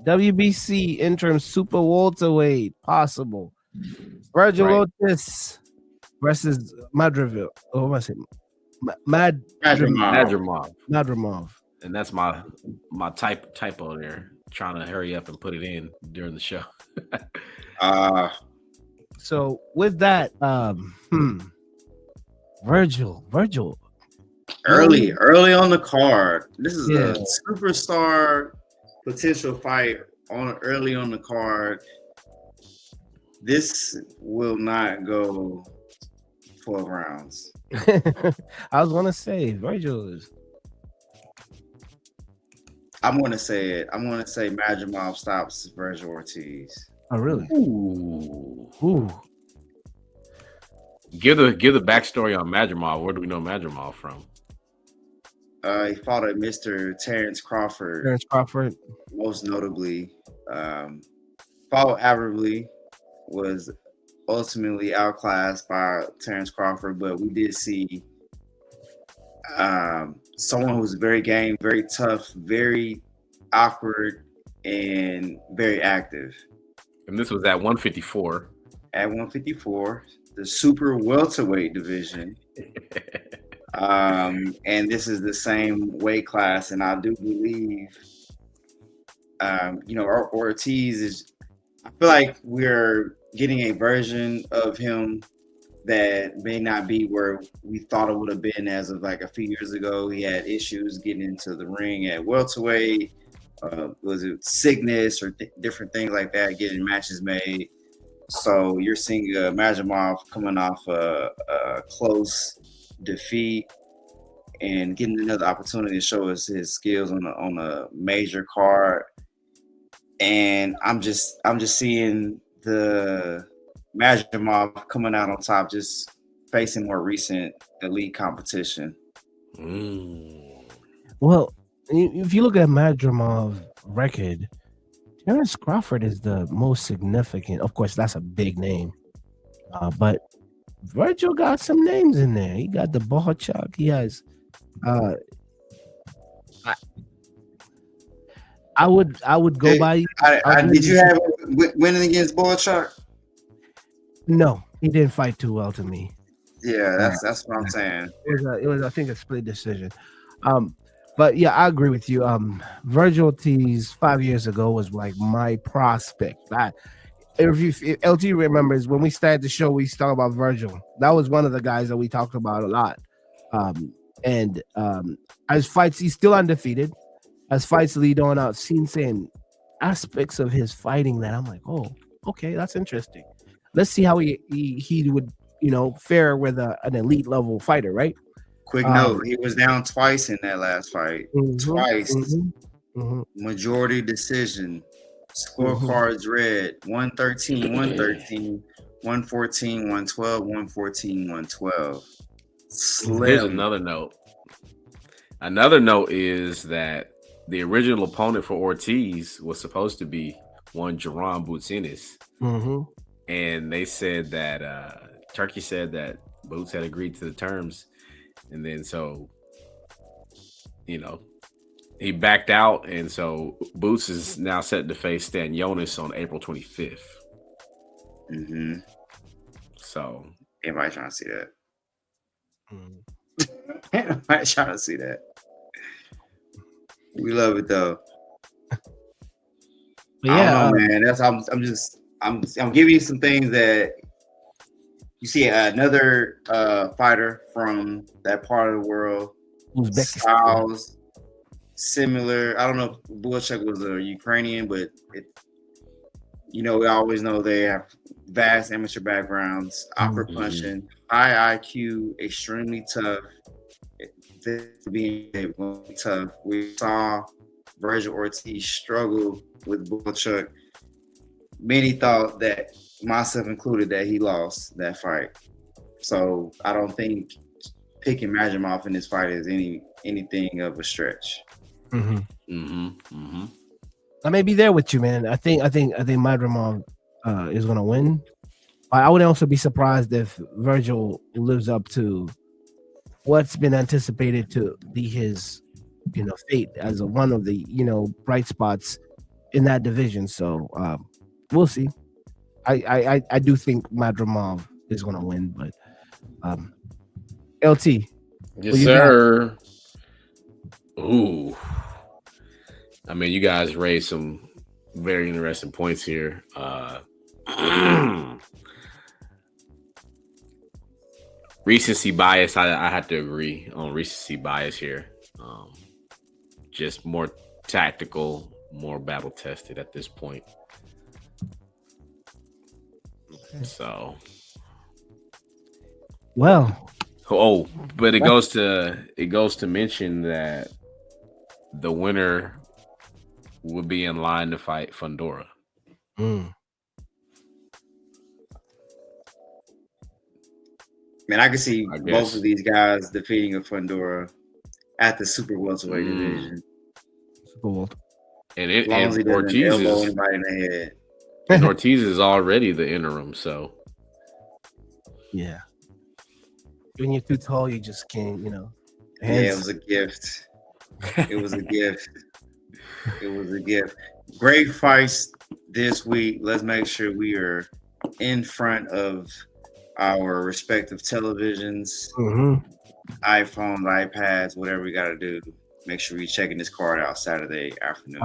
WBC interim super welterweight possible. Vergil Right. Ortiz versus Madrimov. Oh, what am I saying? Madrimov. Madrimov, Madrimov. and that's my typo there. Trying to hurry up and put it in during the show. Uh, So with that, Vergil. early on the card. This is Yeah. a superstar potential fight on early on the card. This will not go 12 rounds. I was gonna say Vergil is. I'm gonna say it. I'm gonna say Madrimov stops Vergil Ortiz. Oh, really? Ooh. Ooh. Give the backstory on Madrimov. Where do we know Madrimov from? He fought at Mr. Terrence Crawford, Terrence Crawford. most notably. Fought admirably, was ultimately outclassed by Terrence Crawford, but we did see someone who's very game, very tough, very awkward, and very active. And this was at 154. At 154, the super welterweight division. And this is the same weight class, and I do believe, Ortiz is. I feel like we're getting a version of him that may not be where we thought it would have been as of like a few years ago. He had issues getting into the ring at welterweight. Was it sickness or different things like that, getting matches made? So you're seeing Madrimov coming off a close defeat and getting another opportunity to show us his skills on a major card. And I'm just seeing the Madrimov coming out on top, just facing more recent elite competition. Well, if you look at Madrimov record, Terrence Crawford is the most significant. Of course, that's a big name, but Vergil got some names in there. He got the Bohachuk. He has. I would go by. Did you have winning against Bohachuk? No, he didn't fight too well to me. Yeah, that's what I'm saying. It was I think a split decision. But yeah, I agree with you. Vergil Ortiz 5 years ago was like my prospect. If LT remembers when we started the show, we talked about Vergil. That was one of the guys that we talked about a lot. As fights, he's still undefeated. As fights lead on, I've seen aspects of his fighting that I'm like, oh, okay, that's interesting. Let's see how he would fare with an elite level fighter, right? Quick note: he was down twice in that last fight. Twice, majority decision. Scorecards read 113, 113, 114, 112, 114, 112. Here's another note. Another note is that the original opponent for Ortiz was supposed to be one Jerron Bootsinis. And they said that Turkey said that Boots had agreed to the terms. And then so, he backed out. And so Boots is now set to face Stan Jonas on April 25th. So. Anybody trying to see that? Anybody trying to see that? We love it though. Yeah, I don't know, man. I'm giving you some things that you see another fighter from that part of the world. Styles similar. I don't know if Bohachuk was a Ukrainian, but we always know they have vast amateur backgrounds, awkward punching, high IQ, extremely tough. Being tough. We saw Vergil Ortiz struggle with Bohachuk. Many thought that, myself included, that he lost that fight. So I don't think picking Madrimov in this fight is anything of a stretch. I may be there with you, man. I think Madrimov is gonna win. I would also be surprised if Vergil lives up to what's been anticipated to be his fate as one of the bright spots in that division. So we'll see. I do think Madrimov is going to win, but LT. Yes, sir. Ooh. I mean, you guys raised some very interesting points here. Recency bias, I have to agree on recency bias here. Just more tactical, more battle tested at this point. Okay. So, well, but it goes to mention that the winner would be in line to fight Fundora. Man, I can see both of these guys defeating a Fundora at the super welterweight division. Super welter. And Ortiz is anybody in the head. And Ortiz is already the interim, so yeah. When you're too tall, you just can't, Yeah, it was a gift. It was a gift. It was a gift. Great fights this week. Let's make sure we are in front of our respective televisions, iPhones, iPads, whatever we got to do. Make sure we're checking this card out Saturday afternoon.